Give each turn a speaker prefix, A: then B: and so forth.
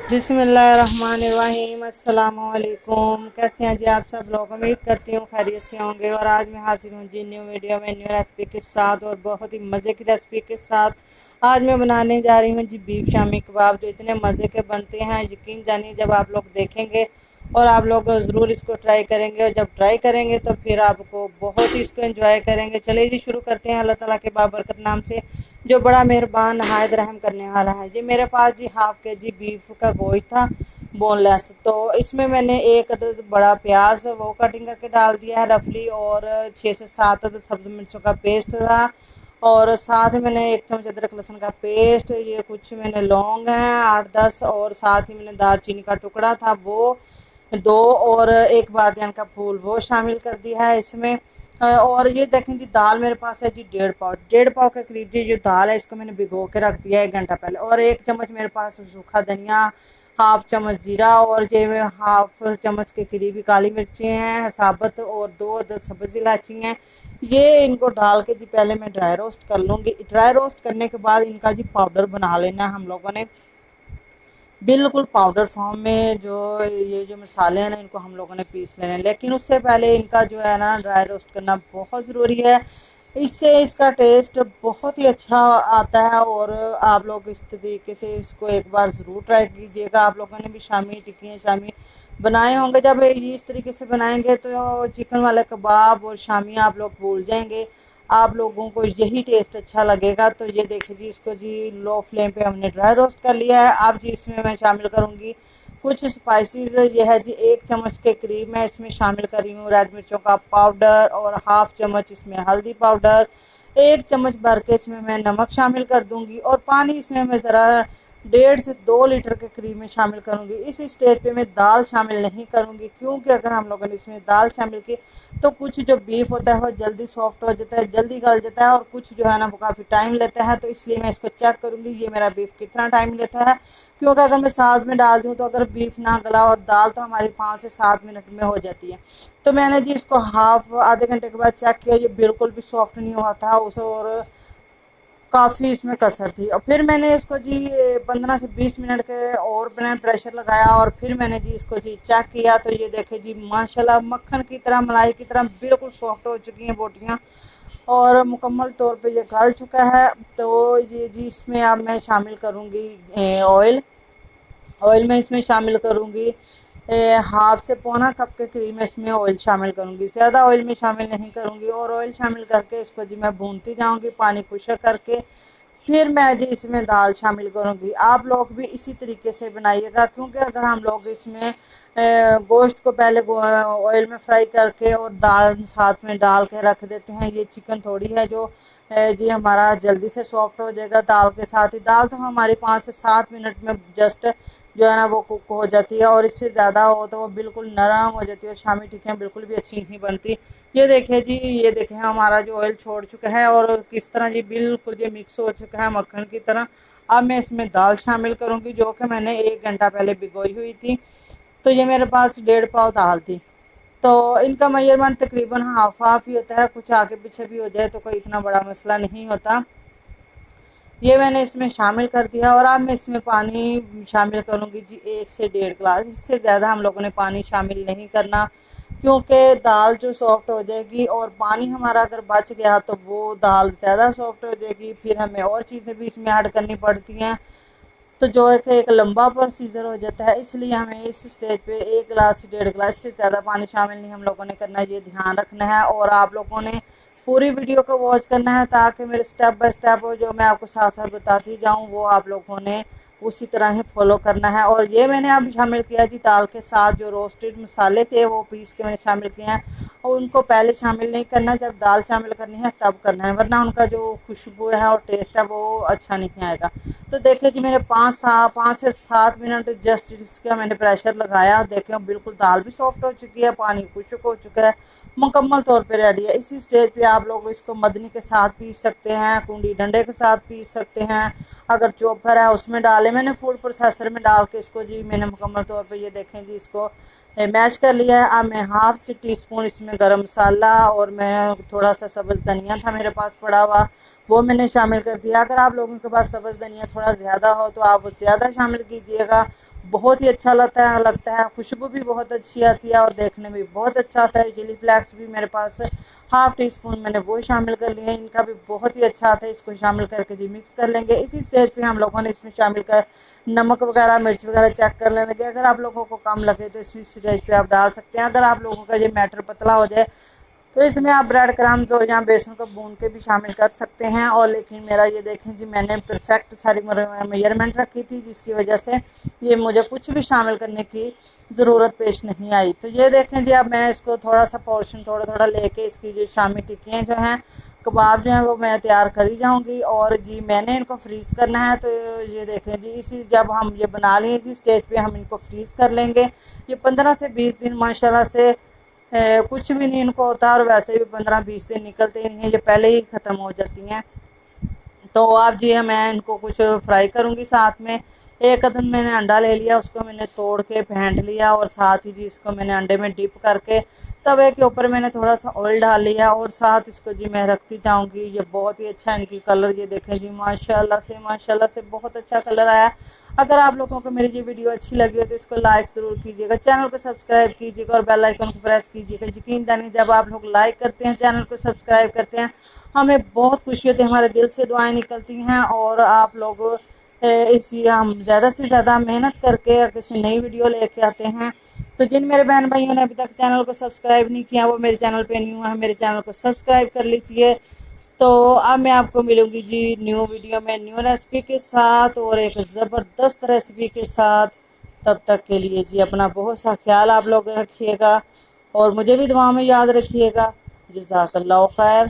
A: बिस्मिल्लाहिर्रहमानिर्रहीम। अस्सलामुअलैकुम। कैसे हैं जी आप सब लोग? उम्मीद करती हूँ खैरियत से होंगे। और आज मैं हाजिर हूँ जी न्यू वीडियो में न्यू रेसिपी के साथ और बहुत ही मज़े की रेसिपी के साथ। आज मैं बनाने जा रही हूँ जी बीफ शामी कबाब, जो इतने मज़े के बनते हैं यकीन जानिए जब आप लोग देखेंगे और आप लोग ज़रूर इसको ट्राई करेंगे। और जब ट्राई करेंगे तो फिर आपको बहुत ही इसको एंजॉय करेंगे। चलिए जी शुरू करते हैं अल्लाह ताला के बाबरकत नाम से, जो बड़ा मेहरबान नहायत रहम करने वाला है। जी मेरे पास जी हाफ़ के जी बीफ का गोश्त था बोनलेस, तो इसमें मैंने एक अदद बड़ा प्याज वो कटिंग करके डाल दिया है रफली, और 6 से 7 अदद सब्ज़ मिर्चों का पेस्ट था, और साथ ही मैंने 1 चम्मच अदरक लहसुन का पेस्ट, ये कुछ मैंने लौंग हैं 8-10, और साथ ही मैंने दालचीनी का टुकड़ा था वो 2, और एक बादियान का फूल वो शामिल कर दिया है इसमें। और ये देखें जी दाल मेरे पास है जी 1.5 पाव के करीब जी जो दाल है इसको मैंने भिगो के रख दिया है 1 घंटा पहले। और 1 चम्मच मेरे पास सूखा धनिया, 1/2 चम्मच जीरा, और ये 1/2 चम्मच के करीबी काली मिर्ची हैं साबुत, और 2 अदद सब्ज़ इलायची हैं। ये इनको डाल के जी पहले मैं ड्राई रोस्ट कर लूँगी। ड्राई रोस्ट करने के बाद इनका जी पाउडर बना लेना है हम लोगों ने, बिल्कुल पाउडर फॉर्म में। जो ये जो मसाले हैं ना इनको हम लोगों ने पीस लेने हैं, लेकिन उससे पहले इनका जो है ना ड्राई रोस्ट करना बहुत ज़रूरी है। इससे इसका टेस्ट बहुत ही अच्छा आता है। और आप लोग इस तरीके से इसको एक बार ज़रूर ट्राई कीजिएगा। आप लोगों ने भी शामी टिक्की शामी बनाए होंगे। जब ये इस तरीके से बनाएंगे तो चिकन वाले कबाब और शामी आप लोग भूल जाएंगे, आप लोगों को यही टेस्ट अच्छा लगेगा। तो ये देखिए जी इसको जी लो फ्लेम पे हमने ड्राई रोस्ट कर लिया है। अब जी इसमें मैं शामिल करूँगी कुछ स्पाइसेस। ये है जी 1 चम्मच के करीब मैं इसमें शामिल कर रही हूँ रेड मिर्चों का पाउडर, और 1/2 चम्मच इसमें हल्दी पाउडर, 1 चम्मच भर के इसमें मैं नमक शामिल कर दूँगी, और पानी इसमें मैं ज़रा 1.5 से 2 लीटर के करीब में शामिल करूँगी। इस स्टेज पे मैं दाल शामिल नहीं करूँगी, क्योंकि अगर हम लोगों ने इसमें दाल शामिल की तो कुछ जो बीफ होता है वो जल्दी सॉफ्ट हो जाता है, जल्दी गल जाता है, और कुछ जो है ना वो काफ़ी टाइम लेता है। तो इसलिए मैं इसको चेक करूँगी ये मेरा बीफ कितना टाइम लेता है, क्योंकि अगर मैं साथ में डाल दूँ तो अगर बीफ ना गला और दाल तो हमारी 5 से 7 मिनट में हो जाती है। तो मैंने जी इसको आधे घंटे के बाद चेक किया, ये बिल्कुल भी सॉफ्ट नहीं हुआ था उस, और काफ़ी इसमें कसर थी। और फिर मैंने इसको जी 15 से 20 मिनट के और मैंने प्रेशर लगाया, और फिर मैंने जी इसको जी चेक किया तो ये देखे जी माशाल्लाह मक्खन की तरह, मलाई की तरह बिल्कुल सॉफ्ट हो चुकी हैं बोटियाँ, और मुकम्मल तौर पे ये गल चुका है। तो ये जी इसमें अब मैं शामिल करूँगी ऑयल। ऑयल में इसमें शामिल करूँगी 1/2 से 1.25 कप के करीब में इसमें ऑयल शामिल करूँगी, ज़्यादा ऑयल में शामिल नहीं करूँगी। और ऑयल शामिल करके इसको जी मैं भूनती जाऊँगी पानी खुशक करके। फिर मैं जी इसमें दाल शामिल करूँगी। आप लोग भी इसी तरीके से बनाइएगा, क्योंकि अगर हम लोग इसमें गोश्त को पहले ऑयल में फ्राई करके और दाल साथ में डाल के रख देते हैं, ये चिकन थोड़ी है जो जी हमारा जल्दी से सॉफ्ट हो जाएगा दाल के साथ ही। दाल तो हमारी 5 से 7 मिनट में जस्ट जो है ना वो कुक हो जाती है, और इससे ज़्यादा हो तो वो बिल्कुल नरम हो जाती है, और शामी टिक्कियाँ बिल्कुल भी अच्छी नहीं बनती। ये देखिए जी, ये देखें हमारा जो ऑयल छोड़ चुका है और किस तरह जी बिल्कुल ये मिक्स हो चुका है मक्खन की तरह। अब मैं इसमें दाल शामिल करूँगी जो कि मैंने 1 घंटा पहले भिगोई हुई थी। तो ये मेरे पास 1.5 पाव दाल थी। तो इनका मेजरमेंट तकरीबन हाफ हाफ ही होता है, कुछ आगे पीछे भी हो जाए तो कोई इतना बड़ा मसला नहीं होता। ये मैंने इसमें शामिल कर दिया, और अब मैं इसमें पानी शामिल करूँगी जी 1 से 1.5 गिलास। इससे ज़्यादा हम लोगों ने पानी शामिल नहीं करना, क्योंकि दाल जो सॉफ्ट हो जाएगी, और पानी हमारा अगर बच गया तो वो दाल ज़्यादा सॉफ्ट हो जाएगी, फिर हमें और चीज़ें भी इसमें ऐड करनी पड़ती हैं। तो जो है कि एक लंबा प्रोसीजर हो जाता है, इसलिए हमें इस स्टेज पे 1 गिलास से 1.5 गिलास से ज़्यादा पानी शामिल नहीं हम लोगों ने करना है, ये ध्यान रखना है। और आप लोगों ने पूरी वीडियो को वॉच करना है, ताकि मेरे स्टेप बाय स्टेप जो मैं आपको साथ साथ बताती जाऊँ वो आप लोगों ने उसी तरह ही फॉलो करना है। और ये मैंने अब शामिल किया जी दाल के साथ जो रोस्टेड मसाले थे वो पीस के मैंने शामिल किए हैं, और उनको पहले शामिल नहीं करना, जब दाल शामिल करनी है तब करना है, वरना उनका जो खुशबू है और टेस्ट है वो अच्छा नहीं आएगा। तो देखिए जी मेरे 5 से 7 मिनट जस्ट इसका मैंने प्रेशर लगाया, देखें बिल्कुल दाल भी सॉफ्ट हो चुकी है, पानी खुश्क हो चुका है, मुकम्मल तौर पे रेडी है। इसी स्टेज पे आप लोग इसको मदनी के साथ पीस सकते हैं, कुंडी डंडे के साथ पीस सकते हैं, अगर चॉपर है उसमें डालें। मैंने फूड प्रोसेसर में डाल के इसको जी मैंने मुकम्मल तौर पे ये देखें जी इसको मैश कर लिया है। अब मैं 1/2 टी स्पून इसमें गरम मसाला, और मैं थोड़ा सा सब्ज़ धनिया था मेरे पास पड़ा हुआ वो मैंने शामिल कर दिया। अगर आप लोगों के पास सब्ज़ धनिया थोड़ा ज़्यादा हो तो आप ज़्यादा शामिल कीजिएगा, बहुत ही अच्छा लगता है। खुशबू भी बहुत अच्छी आती है और देखने में भी बहुत अच्छा आता है। चिली फ्लेक्स भी मेरे पास हाफ टी स्पून मैंने वो शामिल कर लिए हैं, इनका भी बहुत ही अच्छा आता है। इसको शामिल करके जी मिक्स कर लेंगे। इसी स्टेज पे हम लोगों ने इसमें शामिल कर नमक वगैरह मिर्च वगैरह चेक कर लेंगे। अगर आप लोगों को कम लगे तो इसी स्टेज पे आप डाल सकते हैं। अगर आप लोगों का ये मैटर पतला हो जाए तो इसमें आप ब्रेड क्रम्स और यहाँ बेसन को भून के भी शामिल कर सकते हैं। और लेकिन मेरा ये देखें जी, मैंने परफेक्ट सारी मेजरमेंट रखी थी, जिसकी वजह से ये मुझे कुछ भी शामिल करने की ज़रूरत पेश नहीं आई। तो ये देखें जी, अब मैं इसको थोड़ा सा पोर्शन थोड़ा थोड़ा लेके इसकी जो शामी टिक्कियाँ जो हैं, कबाब जो हैं, वो मैं तैयार करी जाऊँगी। और जी मैंने इनको फ्रीज़ करना है। तो ये देखें जी, इसी जब हम ये बना लें इसी स्टेज पे हम इनको फ्रीज़ कर लेंगे। ये 15 से 20 दिन माशाल्लाह से कुछ भी नहीं इनको होता, और वैसे भी 15-20 दिन निकलते नहीं हैं, ये पहले ही ख़त्म हो जाती हैं। तो अब जी मैं इनको कुछ फ्राई करूँगी। साथ में एक अदद मैंने अंडा ले लिया, उसको मैंने तोड़ के फेंट लिया, और साथ ही जी इसको मैंने अंडे में डिप करके तवे के ऊपर मैंने थोड़ा सा ऑयल डाल लिया, और साथ इसको जी मैं रखती जाऊँगी। ये बहुत ही अच्छा इनकी कलर, ये देखें जी माशाल्लाह से बहुत अच्छा कलर आया। अगर आप लोगों को मेरी ये वीडियो अच्छी लगी हो तो इसको लाइक ज़रूर कीजिएगा, चैनल को सब्सक्राइब कीजिएगा और बेल आइकन को प्रेस कीजिएगा। यकीन जानिए, जब आप लोग लाइक करते हैं, चैनल को सब्सक्राइब करते हैं, हमें बहुत खुशी होती है, हमारे दिल से दुआएं निकलती हैं। और आप लोग इसी हम ज़्यादा से ज़्यादा मेहनत करके किसी नई वीडियो लेके आते हैं। तो जिन मेरे बहन भाइयों ने अभी तक चैनल को सब्सक्राइब नहीं किया, वो मेरे चैनल पे न्यू है, मेरे चैनल को सब्सक्राइब कर लीजिए। तो अब मैं आपको मिलूँगी जी न्यू वीडियो में, न्यू रेसिपी के साथ और एक ज़बरदस्त रेसिपी के साथ। तब तक के लिए जी अपना बहुत सा ख्याल आप लोग रखिएगा और मुझे भी दुआ में याद रखिएगा। जज़ाकल्लाह खैर।